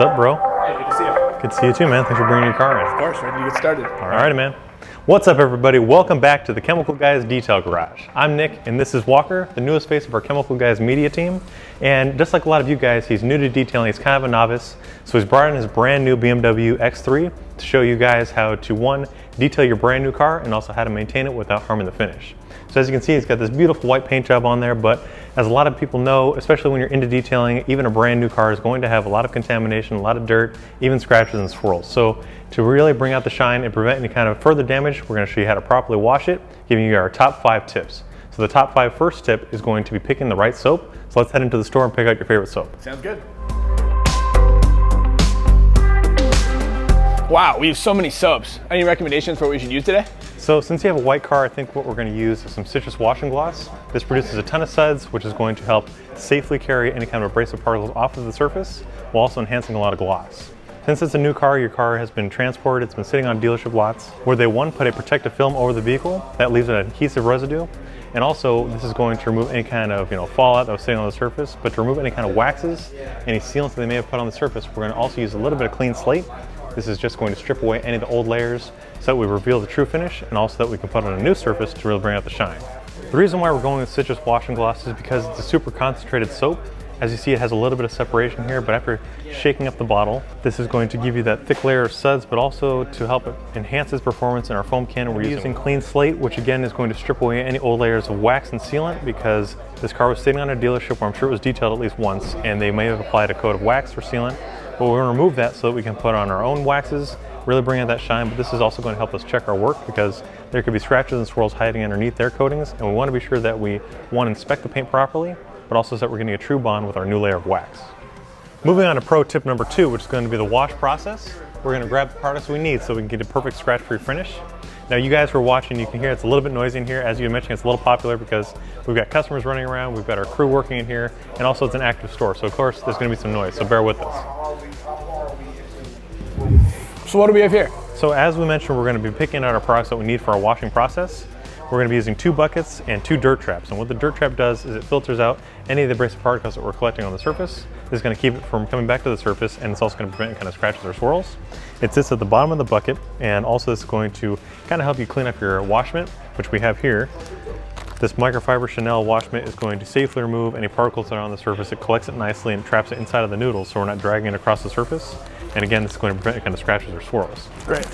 up, bro? Hey, good to see you. Good to see you too, man. Thanks for bringing your car in. Of course, ready to get started. All righty, man. What's up, everybody? Welcome back to the Chemical Guys Detail Garage. I'm Nick, and this is Walker, the newest face of our Chemical Guys media team. And just like a lot of you guys, he's new to detailing. He's kind of a novice, so he's brought in his brand new BMW X3 to show you guys how to, one, detail your brand new car, and also how to maintain it without harming the finish. So as you can see, he's got this beautiful white paint job on there, but as a lot of people know, especially when you're into detailing, even a brand new car is going to have a lot of contamination, a lot of dirt, even scratches and swirls. So to really bring out the shine and prevent any kind of further damage, we're going to show you how to properly wash it, giving you our top 5 tips. So the top 5 first tip is going to be picking the right soap. So let's head into the store and pick out your favorite soap. Sounds good. Wow, we have so many soaps. Any recommendations for what we should use today? So since you have a white car, I think what we're going to use is some citrus washing gloss. This produces a ton of suds, which is going to help safely carry any kind of abrasive particles off of the surface, while also enhancing a lot of gloss. Since it's a new car, your car has been transported, it's been sitting on dealership lots, where they, one, put a protective film over the vehicle that leaves an adhesive residue, and also this is going to remove any kind of fallout that was sitting on the surface, but to remove any kind of waxes, any sealants that they may have put on the surface, we're going to also use a little bit of Clean Slate. This is just going to strip away any of the old layers so that we reveal the true finish, and also that we can put on a new surface to really bring out the shine. The reason why we're going with citrus washing gloss is because it's a super concentrated soap. As you see, it has a little bit of separation here, but after shaking up the bottle, this is going to give you that thick layer of suds, but also to help enhance its performance in our foam can. We're using Clean Slate, which again is going to strip away any old layers of wax and sealant, because this car was sitting on a dealership where I'm sure it was detailed at least once, and they may have applied a coat of wax or sealant. But we're going to remove that so that we can put on our own waxes, really bring out that shine. But this is also going to help us check our work, because there could be scratches and swirls hiding underneath their coatings, and we want to be sure that we, one, inspect the paint properly, but also so that we're getting a true bond with our new layer of wax. Moving on to pro tip number 2, which is going to be the wash process. We're going to grab the products we need so we can get a perfect scratch-free finish. Now, you guys who are watching, you can hear it's a little bit noisy in here. As you mentioned, it's a little popular because we've got customers running around, we've got our crew working in here, and also it's an active store. So of course, there's going to be some noise, so bear with us. So what do we have here? So as we mentioned, we're going to be picking out our products that we need for our washing process. We're going to be using 2 buckets and 2 dirt traps. And what the dirt trap does is it filters out any of the abrasive particles that we're collecting on the surface. This is going to keep it from coming back to the surface, and it's also going to prevent any kind of scratches or swirls. It sits at the bottom of the bucket, and also this is going to kind of help you clean up your wash mitt, which we have here. This microfiber Chanel wash mitt is going to safely remove any particles that are on the surface. It collects it nicely and traps it inside of the noodles, so we're not dragging it across the surface. And again, this is going to prevent any kind of scratches or swirls. Great.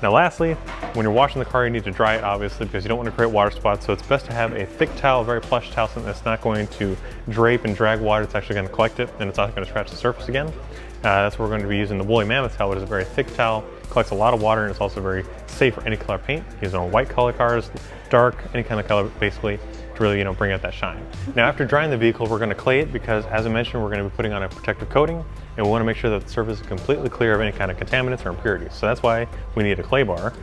Now lastly, when you're washing the car, you need to dry it, obviously, because you don't want to create water spots. So it's best to have a thick towel, very plush towel, something that's not going to drape and drag water. It's actually going to collect it, and it's not going to scratch the surface again. That's where we're going to be using the woolly Mammoth towel, which is a very thick towel, collects a lot of water, and it's also very safe for any color paint. Use it on white color cars, dark, any kind of color, basically, to really bring out that shine. Now after drying the vehicle, we're going to clay it, because as I mentioned, we're going to be putting on a protective coating, and we want to make sure that the surface is completely clear of any kind of contaminants or impurities. So that's why we need a clay bar.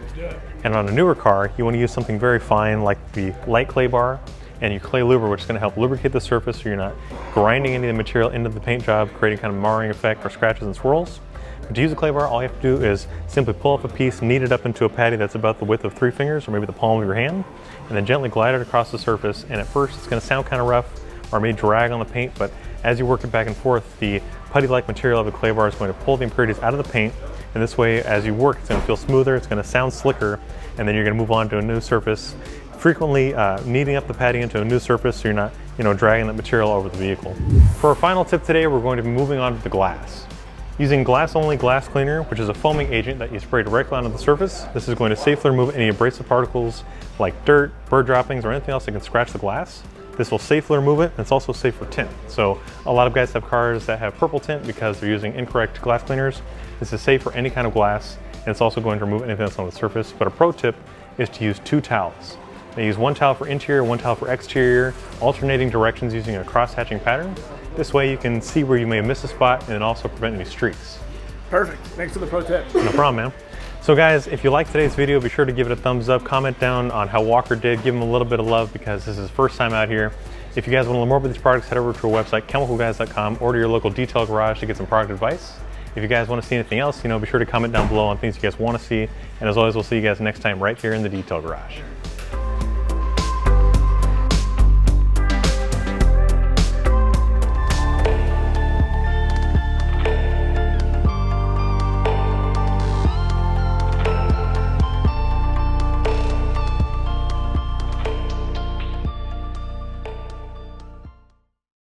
And on a newer car, you want to use something very fine like the light clay bar and your clay luber, which is going to help lubricate the surface so you're not grinding any of the material into the paint job, creating kind of marring effect or scratches and swirls. But to use a clay bar, all you have to do is simply pull up a piece, knead it up into a patty that's about the width of 3 fingers, or maybe the palm of your hand, and then gently glide it across the surface. And at first, it's going to sound kind of rough or may drag on the paint, but as you work it back and forth, the putty-like material of the clay bar is going to pull the impurities out of the paint, and this way, as you work, it's going to feel smoother, it's going to sound slicker, and then you're going to move on to a new surface, frequently kneading up the patty into a new surface so you're not dragging that material over the vehicle. For our final tip today, we're going to be moving on to the glass. Using glass-only glass cleaner, which is a foaming agent that you spray directly onto the surface, this is going to safely remove any abrasive particles like dirt, bird droppings, or anything else that can scratch the glass. This will safely remove it, and it's also safe for tint. So a lot of guys have cars that have purple tint because they're using incorrect glass cleaners. This is safe for any kind of glass, and it's also going to remove anything that's on the surface. But a pro tip is to use 2 towels. Now use 1 towel for interior, 1 towel for exterior, alternating directions using a cross-hatching pattern. This way you can see where you may have missed a spot and then also prevent any streaks. Perfect. Thanks for the pro tip. No problem, man. So guys, if you liked today's video, be sure to give it a thumbs up, comment down on how Walker did, give him a little bit of love because this is his first time out here. If you guys want to learn more about these products, head over to our website, chemicalguys.com, or to your local detail garage to get some product advice. If you guys want to see anything else, be sure to comment down below on things you guys want to see. And as always, we'll see you guys next time right here in the detail garage.